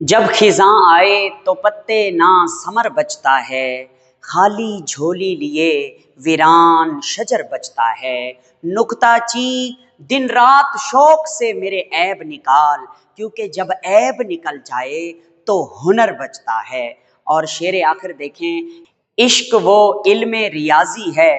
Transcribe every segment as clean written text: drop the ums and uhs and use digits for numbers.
जब खिज़ां आए तो पत्ते ना समर बचता है, खाली झोली लिए वीरान शजर बचता है। नुक्ताची दिन रात शौक से मेरे ऐब निकाल, क्योंकि जब ऐब निकल जाए तो हुनर बचता है। और शेर आखिर देखें, इश्क वो इल्मे रियाजी है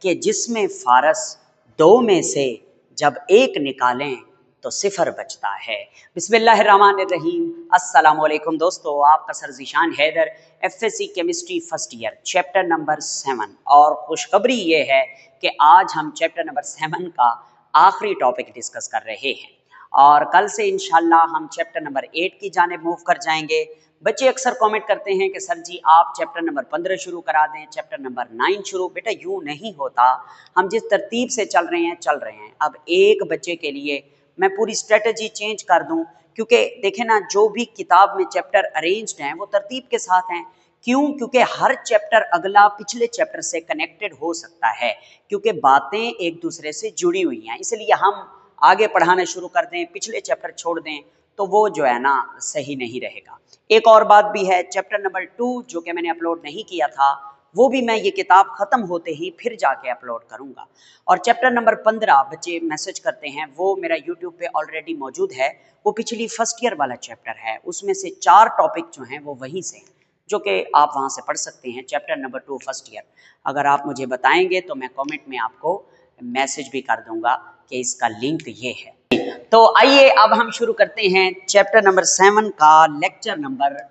कि जिसमें फारस दो में से जब एक निकालें तो सिफर बचता है। बिस्मिल्लाहिर्रहमानिर्रहीम। अस्सलाम वालेकुम दोस्तों, आपका sir Zeeshan Haider, FSc chemistry first year, chapter number 7। और खुशखबरी ये है कि आज हम चैप्टर नंबर 7 का आखिरी टॉपिक डिस्कस कर रहे हैं और कल से इंशाल्लाह हम चैप्टर नंबर 8 की जानिब मूव कर जाएंगे। बच्चे अक्सर कमेंट करते हैं कि सर जी आप चैप्टर नंबर 15 शुरू करा दें, चैप्टर नंबर 9 शुरू। बेटा यूँ नहीं होता, हम जिस तरतीब से चल रहे हैं। अब एक बच्चे के लिए मैं पूरी स्ट्रेटजी चेंज कर दूं, क्योंकि देखें ना, जो भी किताब में चैप्टर अरेंज्ड हैं वो तरतीब के साथ हैं। क्यों? क्योंकि हर चैप्टर अगला पिछले चैप्टर से कनेक्टेड हो सकता है, क्योंकि बातें एक दूसरे से जुड़ी हुई हैं। इसलिए हम आगे पढ़ाना शुरू कर दें, पिछले चैप्टर छोड़ दें तो वो जो है ना सही नहीं रहेगा। एक और बात भी है, चैप्टर नंबर 2 जो कि मैंने अपलोड नहीं किया था, वो भी मैं ये किताब ख़त्म होते ही फिर जाके अपलोड करूँगा। और चैप्टर नंबर 15 बच्चे मैसेज करते हैं, वो मेरा यूट्यूब पे ऑलरेडी मौजूद है। वो पिछली फर्स्ट ईयर वाला चैप्टर है, उसमें से 4 टॉपिक जो हैं वो वहीं से हैं, जो कि आप वहाँ से पढ़ सकते हैं। चैप्टर नंबर 2 फर्स्ट ईयर, अगर आप मुझे बताएंगे तो मैं कमेंट में आपको मैसेज भी कर दूंगा कि इसका लिंक ये है। तो आइए अब हम शुरू करते हैं चैप्टर नंबर 7 का लेक्चर नंबर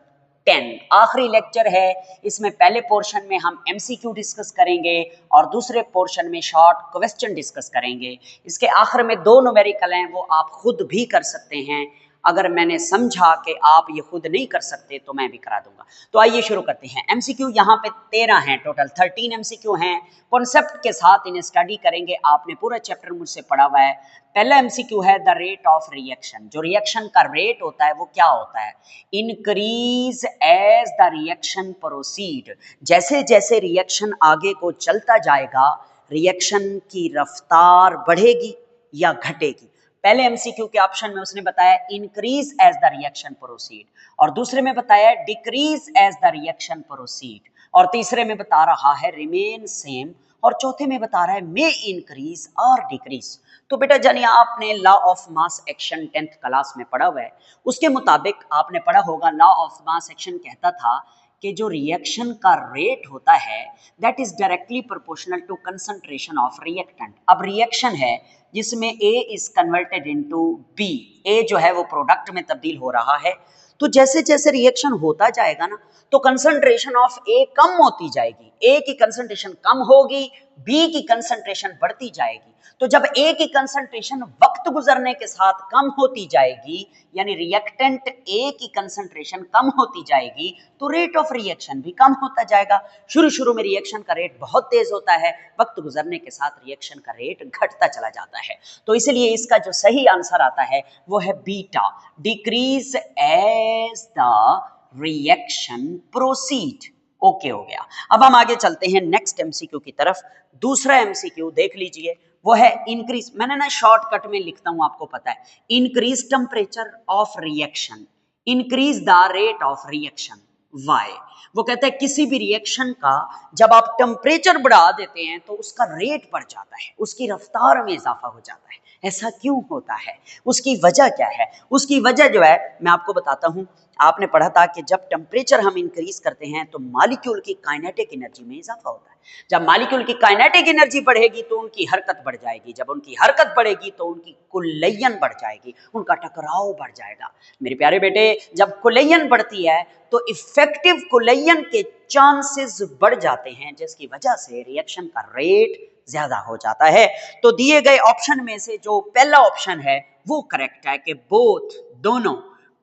10। आखिरी लेक्चर है, इसमें पहले पोर्शन में हम एमसीक्यू डिस्कस करेंगे और दूसरे पोर्शन में शॉर्ट क्वेश्चन डिस्कस करेंगे। इसके आखिर में 2 न्यूमेरिकल हैं, वो आप खुद भी कर सकते हैं। अगर मैंने समझा कि आप ये खुद नहीं कर सकते तो मैं भी करा दूंगा। तो आइए शुरू करते हैं। एमसीक्यू यहाँ पे 13 हैं, टोटल 13 एमसीक्यू हैं। कॉन्सेप्ट के साथ इन्हें स्टडी करेंगे। आपने पूरा चैप्टर मुझसे पढ़ा हुआ है। पहला एमसीक्यू है द रेट ऑफ रिएक्शन। जो रिएक्शन का रेट होता है वो क्या होता है? Increase as the reaction proceed. जैसे जैसे रिएक्शन आगे को चलता जाएगा, रिएक्शन की रफ्तार बढ़ेगी या घटेगी। पहले एमसीक्यू के ऑप्शन में उसने बताया increase as the reaction proceed, और दूसरे में बताया decrease as the reaction proceed, और तीसरे में बता रहा है रिमेन सेम, और चौथे में बता रहा है मे इंक्रीज और डिक्रीज। तो बेटा जानिए, आपने law of mass action 10th class में पढ़ा हुआ है। उसके मुताबिक आपने पढ़ा होगा, लॉ ऑफ मास एक्शन कहता था कि जो रिएक्शन का रेट होता है that is directly proportional to concentration of reactant. अब रिएक्शन है जिसमें A is converted into B, A जो है वो प्रोडक्ट में तब्दील हो रहा है। तो जैसे जैसे रिएक्शन होता जाएगा ना, तो कंसंट्रेशन ऑफ A कम होती जाएगी, A की कंसंट्रेशन कम होगी, B की कंसंट्रेशन बढ़ती जाएगी। तो जब A की कंसंट्रेशन वक्त गुजरने के साथ कम होती जाएगी, यानी रिएक्टेंट A की कंसंट्रेशन कम होती जाएगी, तो रेट ऑफ रिएक्शन भी कम होता जाएगा। शुरू में रिएक्शन का रेट बहुत तेज होता है, वक्त गुजरने के साथ रिएक्शन का रेट घटता चला जाता है। तो इसलिए इसका जो सही आंसर आता है वो है beta, decrease as the reaction proceed. Okay हो गया। अब हम आगे चलते हैं नेक्स्ट एमसीक्यू की तरफ। दूसरा एमसीक्यू देख लीजिए, वो है इंक्रीज। मैंने ना शॉर्टकट में लिखता हूं, आपको पता है, increase temperature of reaction, increase the rate of reaction. Why? वो कहता है किसी भी रिएक्शन का जब आप टेम्परेचर बढ़ा देते हैं तो उसका रेट बढ़ जाता है, उसकी रफ्तार में इजाफा हो जाता है। ऐसा क्यों होता है? उसकी वजह क्या है? उसकी वजह जो है मैं आपको बताता हूं। आपने पढ़ा था कि जब टेम्परेचर हम इंक्रीज करते हैं तो मॉलिक्यूल की काइनेटिक एनर्जी में इजाफा होता है। जब मॉलिक्यूल की काइनेटिक एनर्जी बढ़ेगी तो उनकी हरकत बढ़ जाएगी, जब उनकी हरकत बढ़ेगी तो उनकी कुल्लयन बढ़ जाएगी, उनका टकराव बढ़ जाएगा। मेरे प्यारे बेटे, जब कुल्लयन बढ़ती है तो इफेक्टिव कुल्लयन के चांसेस बढ़ जाते हैं, जिसकी वजह से रिएक्शन का रेट ज्यादा हो जाता है। तो दिए गए ऑप्शन में से जो पहला ऑप्शन है वो करेक्ट है कि बोथ, दोनों,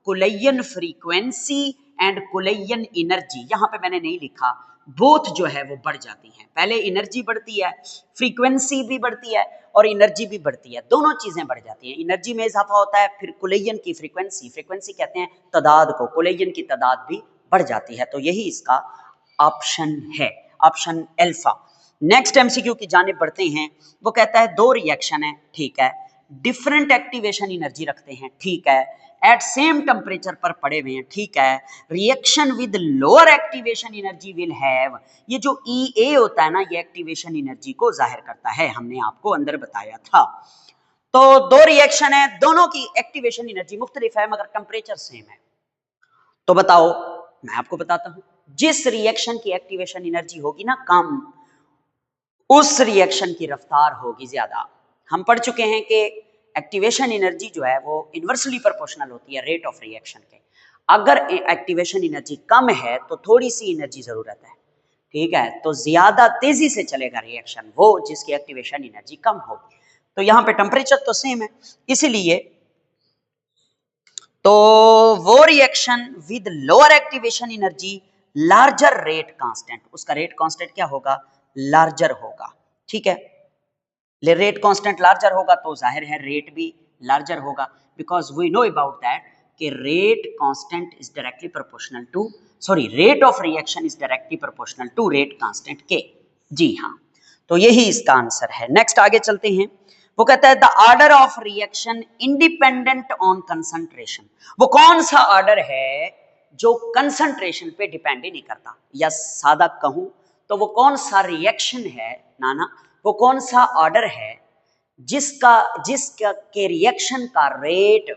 कुल्लयन फ्रीक्वेंसी एंड कुल्लयन एनर्जी, यहां पे मैंने नहीं लिखा, बोथ जो है वो बढ़ जाती हैं। पहले एनर्जी बढ़ती है, फ्रीक्वेंसी भी बढ़ती है और एनर्जी भी बढ़ती है, दोनों चीजें बढ़ जाती हैं। एनर्जी में इजाफा होता है, फिर कुल्लयन की फ्रीक्वेंसी, फ्रीक्वेंसी कहते हैं तादाद को, कुल्लयन की तादाद भी बढ़ जाती है। तो यही इसका ऑप्शन है, ऑप्शन अल्फा। नेक्स्ट एमसीक्यू की जानिब बढ़ते हैं। वो कहता है दो रिएक्शन है, ठीक है, डिफरेंट एक्टिवेशन एनर्जी रखते हैं, ठीक है, एट सेम टेम्परेचर पर पड़े हुए हैं, ठीक है, reaction with lower activation energy will have, ये जो EA होता है ना, ये एक्टिवेशन एनर्जी को जाहिर करता है, हमने आपको अंदर बताया था। तो दो रिएक्शन है, दोनों की एक्टिवेशन एनर्जी मुख्तलिफ है मगर टेम्परेचर सेम है। तो बताओ, मैं आपको बताता हूं, जिस रिएक्शन की एक्टिवेशन एनर्जी होगी ना कम, उस रिएक्शन की रफ्तार होगी ज्यादा। हम पढ़ चुके हैं कि एक्टिवेशन एनर्जी जो है वो इन्वर्सली प्रोपोर्शनल होती है रेट ऑफ रिएक्शन के। अगर एक्टिवेशन एनर्जी कम है तो थोड़ी सी एनर्जी जरूरत है, ठीक है, तो ज्यादा तेजी से चलेगा रिएक्शन वो जिसकी एक्टिवेशन एनर्जी कम होगी। तो यहाँ पे टेम्परेचर तो सेम है, इसीलिए तो वो reaction with lower activation energy larger rate constant, उसका रेट कांस्टेंट क्या होगा, लार्जर होगा, ठीक है, रेट कांस्टेंट लार्जर होगा तो जाहिर है रेट भी लार्जर होगा, because we know about that कि rate constant is directly proportional to, sorry, rate of reaction is directly proportional to rate constant के। जी हाँ, तो यही इसका आंसर है। नेक्स्ट आगे चलते हैं, वो कहता है the order of reaction independent on concentration, वो कौन सा ऑर्डर है जो कंसंट्रेशन पे डिपेंड ही नहीं करता, या सादा कहूं तो वो कौन सा रिएक्शन है नाना, वो कौन सा ऑर्डर है जिसका के रिएक्शन का रेट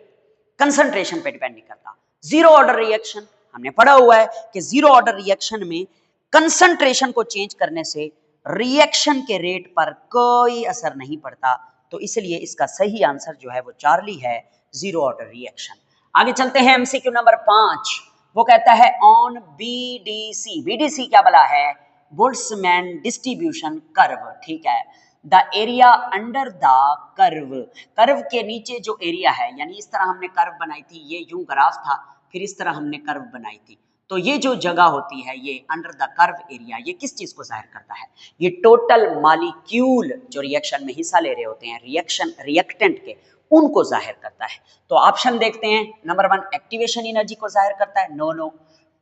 कंसंट्रेशन पे डिपेंड नहीं करता। जीरो ऑर्डर रिएक्शन, हमने पढ़ा हुआ है कि जीरो ऑर्डर रिएक्शन में कंसंट्रेशन को चेंज करने से रिएक्शन के रेट पर कोई असर नहीं पड़ता, तो इसलिए इसका सही आंसर जो है वो चार्ली है, जीरो ऑर्डर रिएक्शन। आगे चलते हैं एमसीक्यू नंबर 5, वो कहता है ऑन बीडीसी, बीडीसी क्या बला है, बोल्ट्जमैन डिस्ट्रीब्यूशन कर्व, ठीक है, the area under the curve, curve के नीचे जो एरिया है, यानी इस तरह हमने कर्व बनाई थी, ये यूं ग्राफ था, फिर इस तरह हमने कर्व बनाई थी, तो ये जो जगह होती है ये अंडर द कर्व एरिया, ये किस चीज को जाहिर करता है, ये टोटल मॉलिक्यूल जो रिएक्शन में हिस्सा ले रहे होते हैं रिएक्शन रिएक्टेंट के, उनको जाहिर करता है। तो ऑप्शन देखते हैं, नंबर 1 एक्टिवेशन एनर्जी को जाहिर करता है, no no,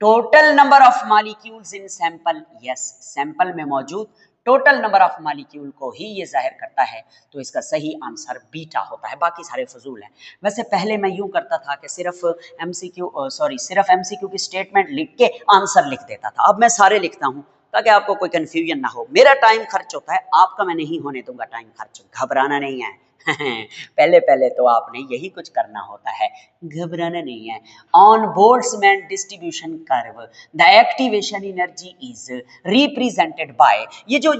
total number of molecules in sample, yes, sample में मौजूद टोटल नंबर ऑफ मॉलिक्यूल को ही ये जाहिर करता है, तो इसका सही आंसर बीटा होता है, बाकी सारे फजूल हैं। वैसे पहले मैं यूं करता था कि सिर्फ एमसीक्यू की स्टेटमेंट लिख के आंसर लिख देता था, अब मैं सारे लिखता हूं ताकि आपको कोई कंफ्यूजन ना हो। मेरा टाइम खर्च होता है, आपका मैं नहीं होने दूंगा टाइम खर्च, घबराना नहीं है पहले पहले तो आपने यही कुछ करना होता है, घबराना नहीं है। On Boltzmann distribution curve the activation energy is represented by, ये जो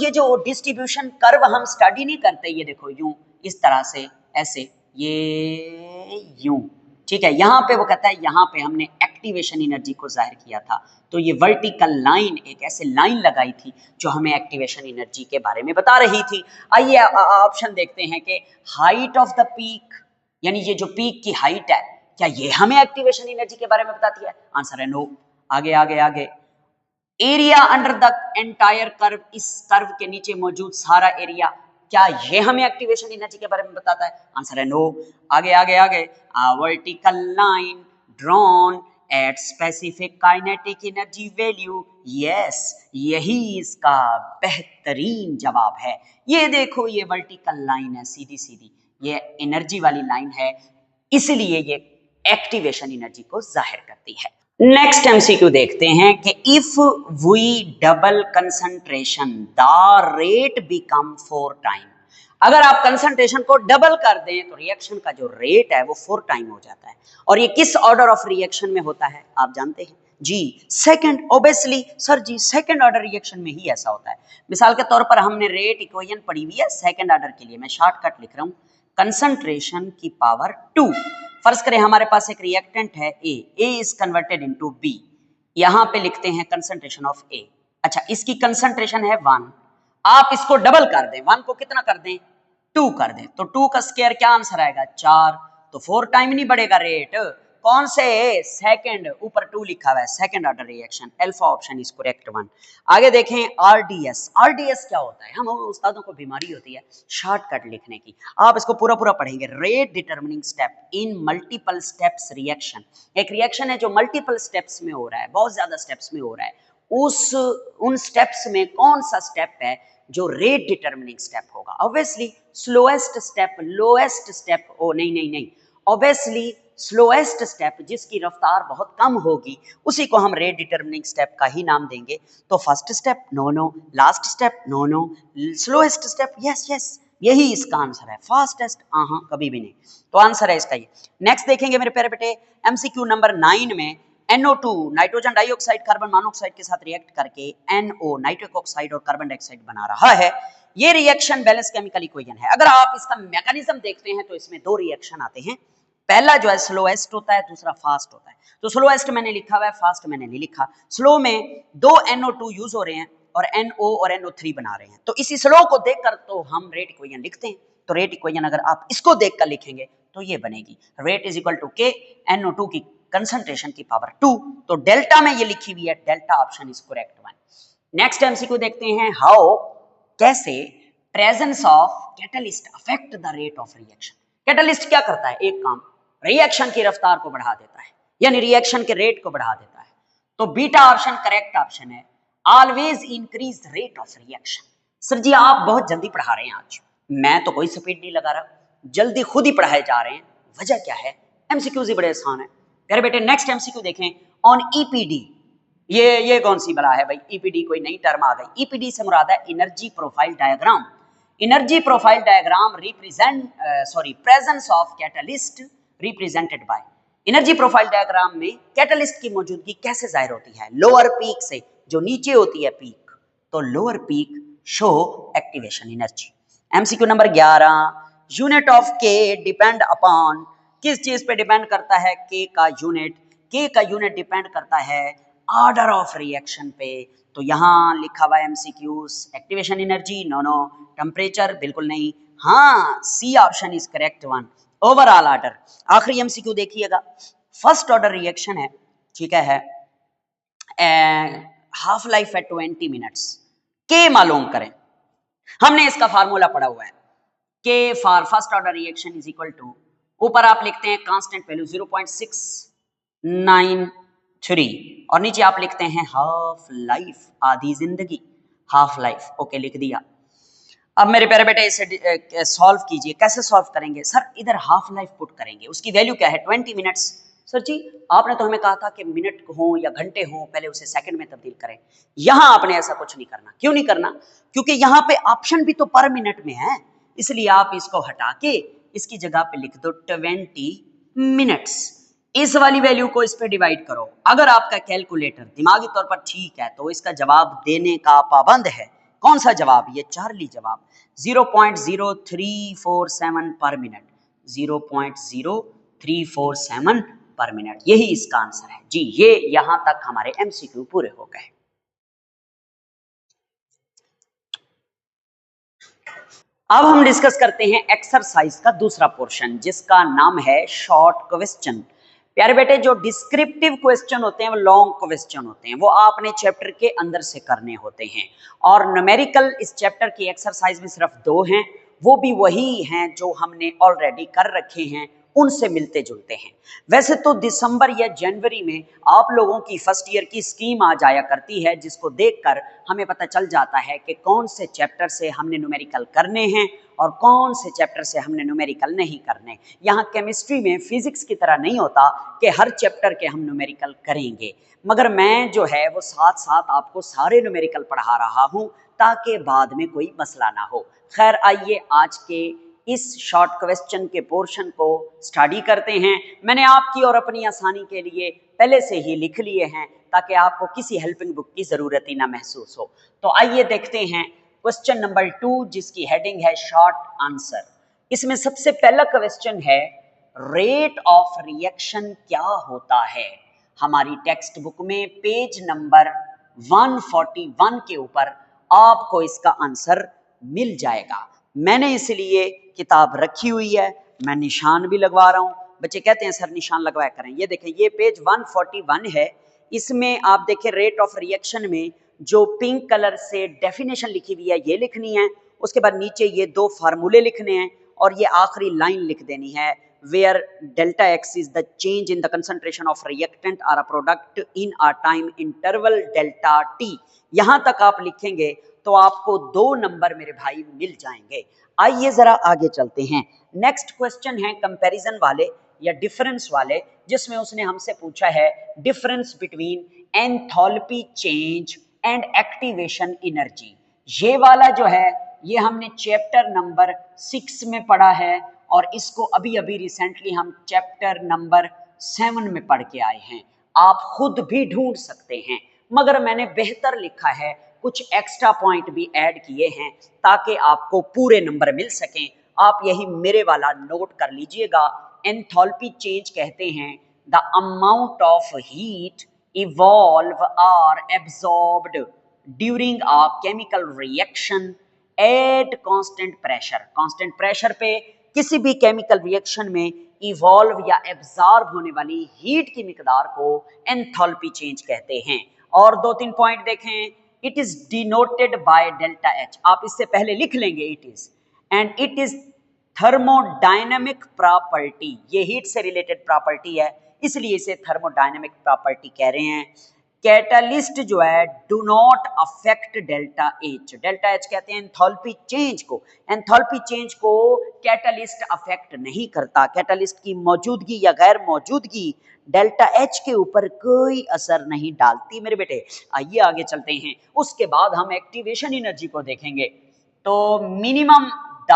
डिस्ट्रीब्यूशन कर्व हम स्टडी नहीं करते, ये देखो यूं इस तरह से, ऐसे, ये यूं, ठीक है, यहाँ पे वो कहता है यहाँ पे हमने एक्टिवेशन एनर्जी को जाहिर किया था, तो ये वर्टिकल लाइन एक ऐसे लाइन लगाई थी जो हमें एक्टिवेशन एनर्जी के बारे में बता रही थी। आइए ऑप्शन देखते हैं कि हाइट ऑफ द पीक, यानी ये जो पीक की हाइट है, क्या ये हमें एक्टिवेशन एनर्जी के बारे में बताती है, आंसर है नो। आगे आगे आगे, area under the entire curve, इस कर्व के नीचे मौजूद सारा एरिया, क्या ये हमें एक्टिवेशन एनर्जी के बारे में बताता है, आंसर है नो। आगे आगे आगे, vertical line drawn at specific kinetic energy value, yes, यही इसका बेहतरीन जवाब है। ये देखो, ये वर्टिकल लाइन है सीधी सीधी, ये एनर्जी वाली लाइन है, इसलिए ये एक्टिवेशन एनर्जी को जाहिर करती है। नेक्स्ट एमसीक्यू देखते हैं कि if we double concentration the rate become 4 time, अगर आप कंसंट्रेशन को डबल कर दें तो रिएक्शन का जो रेट है वो 4 टाइम हो जाता है। और ये किस ऑर्डर ऑफ रिएक्शन में होता है आप जानते हैं जी, सेकंड, ओबेसली सर जी, सेकंड ऑर्डर रिएक्शन में ही ऐसा होता है। मिसाल के तौर पर हमने रेट इक्वेशन पढ़ी हुई है सेकंड ऑर्डर के लिए, मैं शॉर्टकट लिख रहा हूं, कंसंट्रेशन की पावर 2। फर्ज करें हमारे पास एक रिएक्टेंट है ए इज कन्वर्टेड इनटू बी, यहां पे लिखते हैं कंसंट्रेशन ऑफ ए। अच्छा, इसकी कंसंट्रेशन है 1, आप इसको डबल कर दें, 1 को कितना कर दें, 2 कर दें, तो 2 का स्क्वायर क्या आंसर आएगा 4, तो 4 टाइम नहीं बढ़ेगा रेट, कौन से सेकंड, ऊपर 2 लिखा हुआ है, second order reaction, alpha option is correct 1। आगे देखें आरडीएस, आरडीएस क्या होता है, हम उस्तादों को बीमारी होती है शॉर्टकट लिखने की, आप इसको पूरा पूरा पढ़ेंगे। Rate determining step in multiple steps reaction, एक रिएक्शन है जो मल्टीपल स्टेप्स में हो रहा है, बहुत ज्यादा स्टेप्स में हो रहा है, उन स्टेप्स में कौन सा स्टेप है जो रेट डिटरमिनिंग स्टेप होगा। Obviously slowest step, lowest step, ओ नहीं नहीं नहीं, ऑब्वियसली स्लोएस्ट स्टेप जिसकी रफ्तार बहुत कम होगी उसी को हम रेट डिटरमिनिंग स्टेप का ही नाम देंगे। तो first step no no, last step no no, slowest step yes yes, यही इसका आंसर है। फास्टेस्ट हाँ कभी भी नहीं, तो आंसर है इसका ये। नेक्स्ट देखेंगे मेरे प्यारे बेटे एमसीक्यू नंबर 9 में NO2 nitrogen dioxide carbon monoxide के साथ रिएक्ट करके NO नाइट्रिक ऑक्साइड और कार्बन डाइऑक्साइड बना रहा है। ये रिएक्शन बैलेंस केमिकल इक्वेशन है। अगर आप इसका मैकेनिज्म देखते हैं तो इसमें दो रिएक्शन आते हैं, पहला जो है स्लोएस्ट होता है, दूसरा फास्ट होता है। तो स्लोएस्ट मैंने लिखा हुआ है, फास्ट मैंने नहीं लिखा। स्लो में दो NO2 यूज हो रहे हैं और NO और NO3 बना रहे हैं, तो इसी स्लो को देखकर तो हम रेट इक्वेशन लिखते हैं। तो रेट इक्वेशन अगर आप इसको देखकर लिखेंगे तो ये बनेगी, रेट इज इक्वल टू के NO2 की कंसंट्रेशन की पावर 2। तो डेल्टा में ये लिखी हुई है, delta option is correct one. Next MCQ देखते हैं, हाउ, कैसे presence of catalyst affect the rate of reaction. Catalyst क्या करता है, एक काम, रिएक्शन की रफ्तार को बढ़ा देता है, यानी रिएक्शन के रेट को बढ़ा देता है। तो बीटा ऑप्शन करेक्ट ऑप्शन है, always increase rate of reaction. Sir जी आप बहुत जल्दी पढ़ा रहे हैं आज, मैं तो कोई स्पीड नहीं लगा रहा, जल्दी खुद ही पढ़ाए जा रहे हैं, वजह क्या है? एमसीक्यूज ही बड़े आसान है प्यारे बेटे। नेक्स्ट एमसीक्यू देखें ऑन ईपीडी। ये कौन सी बला है भाई, ईपीडी कोई नई टर्म आ गई। ईपीडी से मुराद है energy profile diagram. Energy profile diagram presence of catalyst represented by. Energy profile diagram में कैटलिस्ट की मौजूदगी कैसे जाहिर होती है? लोअर पीक से, जो नीचे होती है पीक, तो lower peak show activation energy. MCQ number 11, unit of के डिपेंड अपॉन, किस चीज पे डिपेंड करता है? के का यूनिट डिपेंड करता है ऑर्डर ऑफ रिएक्शन पे। तो यहां लिखा हुआ MCQs, activation energy no no, temperature बिल्कुल नहीं, हाँ C option is correct one, overall order. आखिरी एमसीक्यू देखिएगा, फर्स्ट ऑर्डर रिएक्शन है, ठीक है, हाफ लाइफ है 20 मिनट्स, के मालूम करें। हमने इसका फार्मूला पढ़ा हुआ है, k for first order reaction is equal to, ऊपर आप लिखते हैं कांस्टेंट वैल्यू 0.693 और नीचे आप लिखते हैं हाफ लाइफ, आधी जिंदगी, हाफ लाइफ, ओके लिख दिया। अब मेरे प्यारे बेटे इसे सॉल्व कीजिए। कैसे सॉल्व करेंगे? सर इधर हाफ लाइफ पुट करेंगे, उसकी वैल्यू क्या है? 20 मिनट्स। सर जी आपने तो हमें कहा था कि मिनट हो या घंटे हो पहले उसे सेकंड में तब्दील करें। यहां आपने ऐसा कुछ नहीं करना। क्यों नहीं करना? क्योंकि यहां पे ऑप्शन भी तो पर मिनट में है, इसलिए आप इसको हटा के इसकी जगह पे लिख दो 20 मिनट्स। इस वाली वैल्यू को इस पे डिवाइड करो। अगर आपका कैलकुलेटर दिमागी तौर पर ठीक है तो इसका जवाब देने का पाबंद है। कौन सा जवाब? ये चार्ली जवाब, 0.0347 पर मिनट, 0.0347 पर मिनट, यही इसका आंसर है जी। ये यहां तक हमारे एमसीक्यू पूरे हो गए। अब हम डिस्कस करते हैं एक्सरसाइज का दूसरा पोर्शन, जिसका नाम है शॉर्ट क्वेश्चन। प्यारे बेटे जो डिस्क्रिप्टिव क्वेश्चन होते हैं वो लॉन्ग क्वेश्चन होते हैं, वो आपने चैप्टर के अंदर से करने होते हैं। और न्यूमेरिकल इस चैप्टर की एक्सरसाइज में सिर्फ 2 हैं, वो भी वही हैं जो हमने ऑलरेडी कर रखे हैं, उनसे मिलते जुलते हैं। वैसे तो दिसंबर या जनवरी में आप लोगों की फर्स्ट ईयर की स्कीम आ जाया करती है, जिसको देखकर हमें पता चल जाता है कि कौन से चैप्टर से हमने न्यूमेरिकल करने हैं और कौन से चैप्टर से हमने न्यूमेरिकल नहीं करने। यहाँ केमिस्ट्री में फिजिक्स की तरह नहीं होता कि हर चैप्टर के हम न्यूमेरिकल करेंगे, मगर मैं जो है वो साथ साथ आपको सारे न्यूमेरिकल पढ़ा रहा हूँ ताकि बाद में कोई मसला ना हो। खैर आइए आज के इस शॉर्ट क्वेश्चन के पोर्शन को स्टडी करते हैं। मैंने आपकी और अपनी आसानी के लिए पहले से ही लिख लिए हैं ताकि आपको किसी हेल्पिंग बुक की जरूरत ही ना महसूस हो। तो आइए देखते हैं क्वेश्चन नंबर 2, जिसकी हेडिंग है शॉर्ट आंसर। इसमें सबसे पहला क्वेश्चन है, रेट ऑफ रिएक्शन क्या होता है? हमारी टेक्स्ट बुक में पेज नंबर 141 के ऊपर आपको इसका आंसर मिल जाएगा। मैंने इसलिए किताब रखी हुई है, मैं निशान भी लगवा रहा हूँ। बच्चे कहते हैं सर निशान लगवाया करें। ये देखें, ये पेज 141 है, इसमें आप देखें रेट ऑफ रिएक्शन में जो पिंक कलर से डेफिनेशन लिखी हुई है ये लिखनी है, उसके बाद नीचे ये 2 फार्मूले लिखने हैं और ये आखिरी लाइन लिख देनी है, where delta x is the change in the concentration of reactant or a product in a time interval delta t। यहां तक आप लिखेंगे तो आपको 2 नंबर मेरे भाई मिल जाएंगे। आइए जरा आगे चलते हैं। नेक्स्ट क्वेश्चन है कंपैरिजन वाले या डिफरेंस वाले, जिसमें उसने हमसे पूछा है difference between enthalpy change and activation energy. ये वाला जो है ये हमने चैप्टर नंबर 6 में पढ़ा है और इसको अभी अभी रिसेंटली हम चैप्टर नंबर 7 में पढ़ के आए हैं। आप खुद भी ढूंढ सकते हैं, मगर मैंने बेहतर लिखा है, कुछ एक्स्ट्रा पॉइंट भी ऐड किए हैं ताकि आपको पूरे नंबर मिल सकें। आप यही मेरे वाला नोट कर लीजिएगा। एंथैल्पी चेंज कहते हैं the amount of heat evolve or absorbed during a chemical reaction at constant pressure. Constant pressure पे किसी भी केमिकल रिएक्शन में इवॉल्व या एब्जॉर्ब होने वाली हीट की मिकदार को एंथैल्पी चेंज कहते हैं। और 2-3 पॉइंट देखें। It is denoted by delta H, आप इससे पहले लिख लेंगे it is, and it is thermodynamic property, ये हीट से रिलेटेड प्रॉपर्टी है इसलिए इसे थर्मोडायनेमिक प्रॉपर्टी कह रहे हैं। कैटलिस्ट जो है do not affect delta H. Delta H कहते हैं एंथैल्पी चेंज को। एंथैल्पी चेंज को कैटलिस्ट अफेक्ट नहीं करता। कैटलिस्ट की मौजूदगी या गैर मौजूदगी डेल्टा एच के ऊपर कोई असर नहीं डालती मेरे बेटे। आइए आगे चलते हैं। उसके बाद हम एक्टिवेशन एनर्जी को देखेंगे। तो minimum the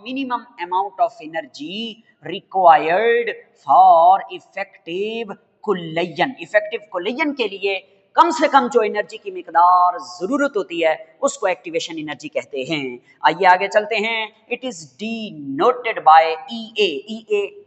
minimum amount of energy required for effective collision. Effective collision के लिए कम से कम जो एनर्जी की मिकदार जरूरत होती है उसको एक्टिवेशन एनर्जी कहते हैं। आइए आगे चलते हैं। It is denoted by EA.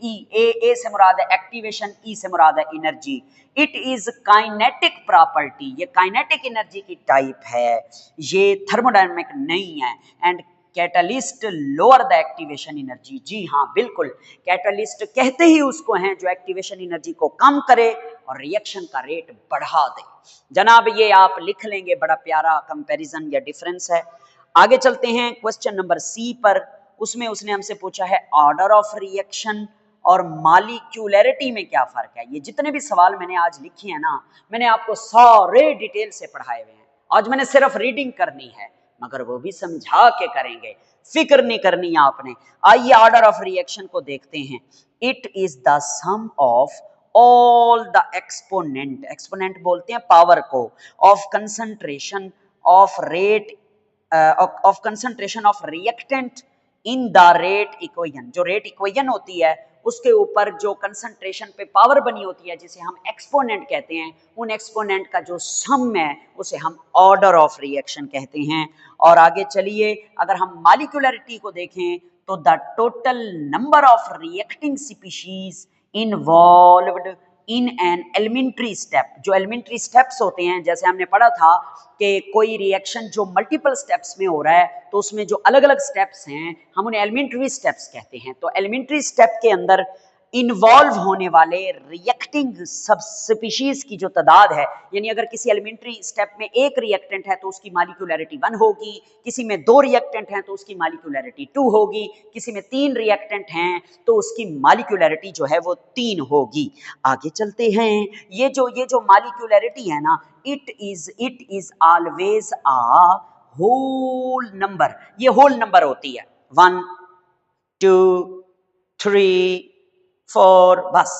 EA से मुराद है एक्टिवेशन, ई से मुराद है energy. It is kinetic property, ये काइनेटिक एनर्जी की टाइप है, ये थर्मोडायनेमिक नहीं है। And catalyst lower the activation energy. जी हाँ बिल्कुल, कैटलिस्ट कहते ही उसको हैं जो एक्टिवेशन एनर्जी को कम करे और रिएक्शन का रेट बढ़ा दे। जनाब ये आप लिख लेंगे, बड़ा प्यारा कंपैरिजन या डिफरेंस है। आगे चलते हैं क्वेश्चन नंबर सी पर। उसमें उसने हमसे पूछा है ऑर्डर ऑफ रिएक्शन और मॉलिक्यूलरिटी में क्या फर्क है। ये जितने भी सवाल मैंने आज लिखे हैं ना, मैंने आपको सारे डिटेल से पढ़ाए हुए हैं। आज मैंने सिर्फ रीडिंग करनी है, मगर वो भी समझा के करेंगे, फिक्र नहीं करनी आपने। आइए ऑर्डर ऑफ रिएक्शन को देखते हैं। It is the sum of all the exponent, exponent बोलते हैं पावर को, of concentration of rate of concentration of reactant in the rate equation. जो रेट इक्वेशन होती है उसके ऊपर जो कंसंट्रेशन पे पावर बनी होती है जिसे हम एक्सपोनेंट कहते हैं, उन एक्सपोनेंट का जो सम है उसे हम ऑर्डर ऑफ रिएक्शन कहते हैं। और आगे चलिए, अगर हम मॉलिक्यूलरिटी को देखें तो the total number of reacting species involved in an elementary step. जो एलिमेंट्री स्टेप्स होते हैं, जैसे हमने पढ़ा था कि कोई रिएक्शन जो मल्टीपल स्टेप्स में हो रहा है तो उसमें जो अलग अलग स्टेप्स हैं हम उन्हें एलिमेंट्री स्टेप्स कहते हैं। तो एलिमेंट्री स्टेप के अंदर इन्वॉल्व होने वाले रिएक्टिंग सब स्पीशीज की जो तादाद है, यानी अगर किसी एलिमेंट्री स्टेप में एक रिएक्टेंट है तो उसकी मॉलिक्यूलरिटी 1 होगी, किसी में 2 रिएक्टेंट हैं तो उसकी मॉलिक्यूलरिटी 2 होगी, किसी में 3 रिएक्टेंट हैं तो उसकी मॉलिक्यूलरिटी जो है वो 3 होगी। आगे चलते हैं। ये जो मॉलिक्यूलरिटी है ना, it is always a whole number. ये होल नंबर होती है 1 2 3 4, बस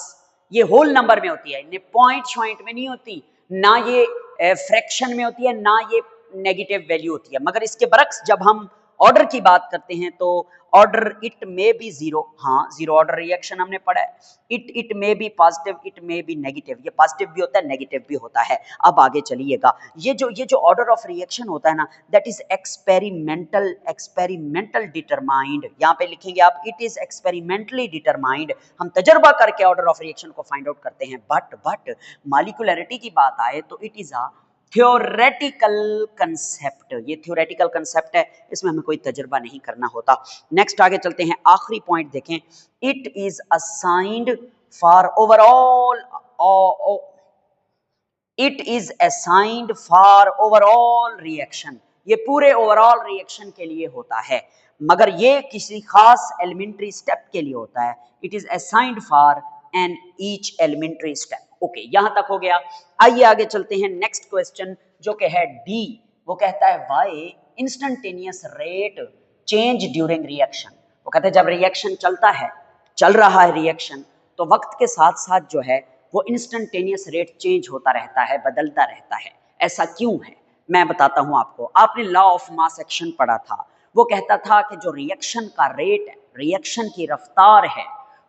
ये होल नंबर में होती है, पॉइंट में नहीं होती, ना ये फ्रैक्शन में होती है, ना ये नेगेटिव वैल्यू होती है। मगर इसके बरक्स जब हम ऑर्डर की बात करते हैं तो order it may be zero. हाँ, जीरो ऑर्डर रिएक्शन हमने पढ़ा है। It may be positive, it may be negative, ये पॉजिटिव भी होता है नेगेटिव भी होता है। अब आगे चलिएगा। ये जो ऑर्डर ऑफ रिएक्शन होता है ना, दैट इज एक्सपेरिमेंटल डिटरमाइंड। यहाँ पे लिखेंगे आप, इट इज एक्सपेरिमेंटली डिटरमाइंड। हम तजर्बा करके ऑर्डर ऑफ रिएक्शन को फाइंड आउट करते हैं। बट मॉलिक्यूलरिटी की बात आए तो it is a theoretical concept. ये थ्योरेटिकल कंसेप्ट है, इसमें हमें कोई तजुर्बा नहीं करना होता। नेक्स्ट आगे चलते हैं, आखिरी पॉइंट देखें। It is assigned for overall, it is assigned for overall reaction. ये पूरे ओवरऑल रिएक्शन के लिए होता है, मगर ये किसी खास एलिमेंट्री स्टेप के लिए होता है। It is assigned for an each elementary step. Okay, यहां तक हो गया। आइए आगे चलते हैं नेक्स्ट क्वेश्चन जो कि है डी, वो कहता है why instantaneous rate change during reaction. वो कहते हैं जब रिएक्शन चलता है, चल रहा है रिएक्शन, तो वक्त के साथ साथ जो है वो इंस्टेंटेनियस रेट चेंज होता रहता है, बदलता रहता है। ऐसा क्यों है मैं बताता हूं आपको। आपने लॉ ऑफ मास एक्शन पढ़ा था, वो कहता था कि जो रिएक्शन का रेट है, रिएक्शन की रफ्तार है,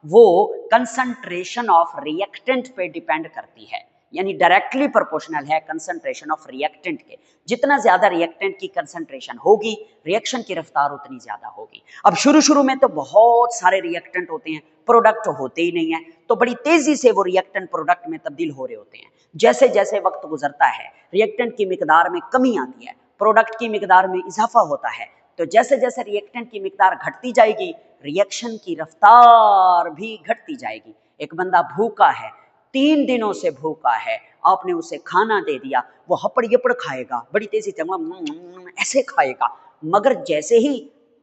वो कंसंट्रेशन ऑफ रिएक्टेंट पे डिपेंड करती है, यानी डायरेक्टली प्रोपोर्शनल है कंसंट्रेशन ऑफ रिएक्टेंट के। जितना ज्यादा रिएक्टेंट की कंसंट्रेशन होगी, रिएक्शन की रफ्तार उतनी ज्यादा होगी। अब शुरू शुरू में तो बहुत सारे रिएक्टेंट होते हैं, प्रोडक्ट होते ही नहीं है, तो बड़ी तेजी से वो रिएक्टेंट प्रोडक्ट में तब्दील हो रहे होते हैं। जैसे जैसे वक्त गुजरता है, रिएक्टेंट की मिकदार में कमी आती है, प्रोडक्ट की मिकदार में इजाफा होता है। तो जैसे जैसे रिएक्टेंट की मिकदार घटती जाएगी, रिएक्शन की रफ्तार भी घटती जाएगी। एक बंदा भूखा है, 3 दिनों से भूखा है, आपने उसे खाना दे दिया, वो हपड़ यपड़ खाएगा, बड़ी तेजी से ऐसे खाएगा, मगर जैसे ही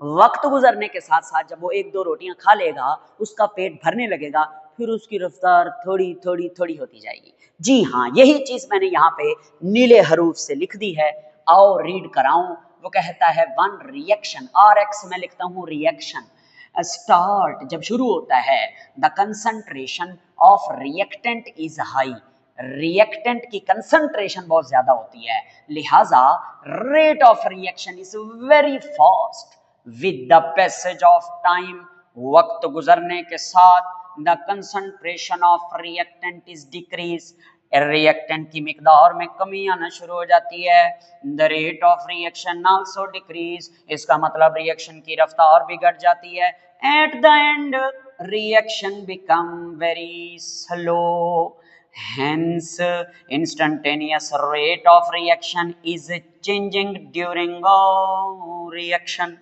वक्त गुजरने के साथ साथ जब वो 1-2 रोटियां खा लेगा, उसका पेट भरने लगेगा, फिर उसकी रफ्तार थोड़ी थोड़ी थोड़ी होती जाएगी। जी हाँ, यही चीज मैंने यहाँ पे नीले हरूफ से लिख दी है, आओ रीड कराऊं। वो कहता है वन रिएक्शन, RX मैं लिखता हूँ रिएक्शन स्टार्ट, जब शुरू होता है, the concentration of reactant is high, reactant की कंसंट्रेशन बहुत ज्यादा होती है, लिहाजा rate of reaction is very fast. With the passage of time, वक्त गुजरने के साथ, the concentration of reactant is decrease, reactant की मिकदार में कमी आना शुरू हो जाती है। The rate of reaction also decrease, इसका मतलब रिएक्शन की रफ्तार भी घट जाती है। At the end reaction become very slow, hence instantaneous rate of reaction is changing during reaction।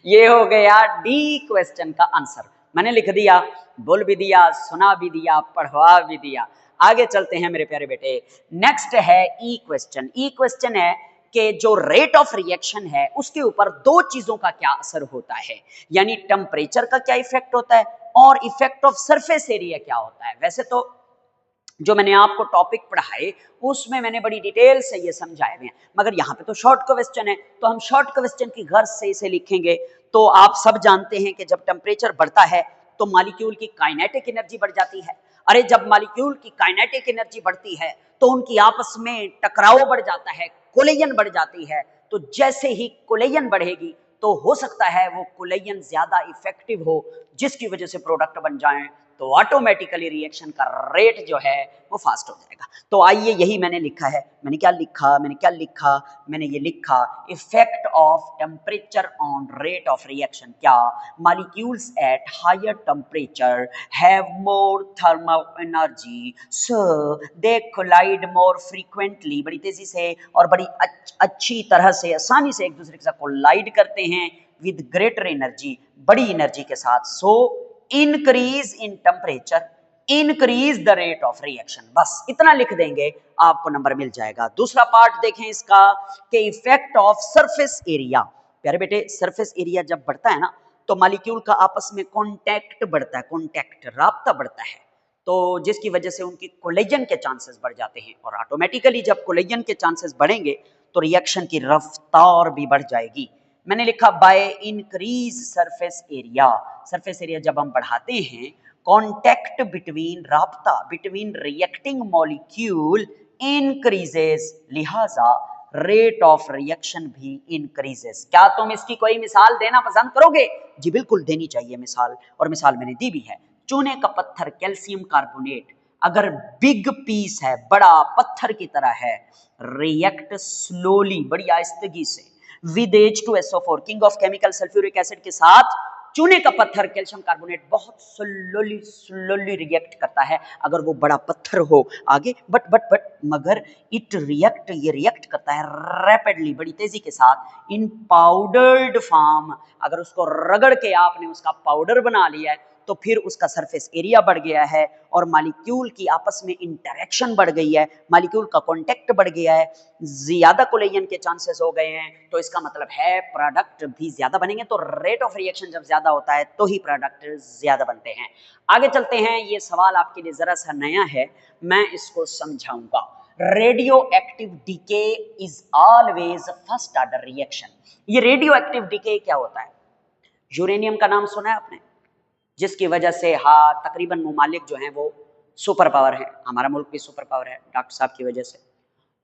ये हो गया डी क्वेश्चन का आंसर। मैंने लिख दिया, बोल भी दिया, सुना भी दिया, पढ़वा भी दिया। आगे चलते हैं मेरे प्यारे बेटे। नेक्स्ट है ई क्वेश्चन। ई क्वेश्चन है कि जो रेट ऑफ रिएक्शन है उसके ऊपर 2 चीजों का क्या असर होता है, यानी टेम्परेचर का क्या इफेक्ट होता है और इफेक्ट ऑफ सरफेस एरिया क्या होता है। वैसे तो जो मैंने आपको टॉपिक पढ़ाए उसमें मैंने बड़ी डिटेल से ये समझाए हुए हैं, मगर यहाँ पे तो शॉर्ट क्वेश्चन है, तो हम शॉर्ट क्वेश्चन की गर्ज से इसे लिखेंगे। तो आप सब जानते हैं कि जब टेम्परेचर बढ़ता है तो मॉलिक्यूल की काइनेटिक एनर्जी बढ़ जाती है। अरे जब मॉलिक्यूल की काइनेटिक एनर्जी बढ़ती है तो उनकी आपस में टकराव बढ़ जाता है, कोलिजन बढ़ जाती है। तो जैसे ही कोलिजन बढ़ेगी तो हो सकता है वो कोलिजन ज्यादा इफेक्टिव हो, जिसकी वजह से प्रोडक्ट बन जाएं, तो ऑटोमेटिकली रिएक्शन का रेट जो है वो फास्ट हो जाएगा। तो आइए, यही मैंने लिखा है। मैंने क्या लिखा, मैंने ये लिखा effect of temperature on rate of reaction. क्या molecules at higher temperature have more thermal energy, so they collide more frequently, बड़ी तेजी से और बड़ी अच्छी तरह से, आसानी से एक दूसरे के साथ कोलाइड करते हैं विद ग्रेटर एनर्जी, बड़ी एनर्जी के साथ। So increase in temperature, increase the rate of reaction. बस इतना लिख देंगे, आपको नंबर मिल जाएगा। दूसरा पार्ट देखें इसका कि इफेक्ट ऑफ सरफेस एरिया। प्यारे बेटे, सरफेस एरिया जब बढ़ता है ना तो मॉलिक्यूल का आपस में कांटेक्ट बढ़ता है, कांटेक्ट राब्ता बढ़ता है, तो जिसकी वजह से उनकी कोलिजन के चांसेस बढ़ जाते हैं, और ऑटोमेटिकली जब कोलिजन के चांसेस बढ़ेंगे तो रिएक्शन की रफ्तार भी बढ़ जाएगी। मैंने लिखा by increase surface area. Surface area जब हम बढ़ाते हैं, कांटेक्ट बिटवीन, राब्ता बिटवीन रिएक्टिंग मॉलिक्यूल इंक्रीजेस, लिहाजा रेट ऑफ रिएक्शन भी इंक्रीजेस। क्या तुम इसकी कोई मिसाल देना पसंद करोगे? जी बिल्कुल देनी चाहिए मिसाल, और मिसाल मैंने दी भी है। चूने का पत्थर कैल्शियम कार्बोनेट अगर बिग पीस है, बड़ा पत्थर की तरह है, रिएक्ट स्लोली, बड़ी आहिस्तगी से with H2SO4, king of chemical sulphuric acid के साथ चूने का पत्थर कैल्शियम कार्बोनेट बहुत स्लोली रिएक्ट करता है। अगर वो बड़ा पत्थर हो आगे, बट मगर ये रिएक्ट करता है रैपिडली, बड़ी तेजी के साथ, इन पाउडर्ड फॉर्म। अगर उसको रगड़ के आपने उसका पाउडर बना लिया है तो फिर उसका सरफेस एरिया बढ़ गया है और मॉलिक्यूल की आपस में इंटरेक्शन बढ़ गई है, मॉलिक्यूल का कांटेक्ट बढ़ गया है, ज्यादा कोलिजन के चांसेस हो गए हैं। तो इसका मतलब है प्रोडक्ट भी ज्यादा बनेंगे। तो रेट ऑफ रिएक्शन जब ज्यादा होता है तो ही प्रोडक्ट ज्यादा बनते हैं। आगे चलते हैं, ये सवाल आपके लिए जरा सा नया है, मैं इसको समझाऊंगा। Radioactive decay is always first order reaction. ये रेडियो एक्टिव डीके क्या होता है? यूरेनियम का नाम सुना है आपने, जिसकी वजह से हाँ तकरीबन ममालिक जो हैं वो सुपर पावर है, हमारा मुल्क भी सुपर पावर है डॉक्टर साहब की वजह से।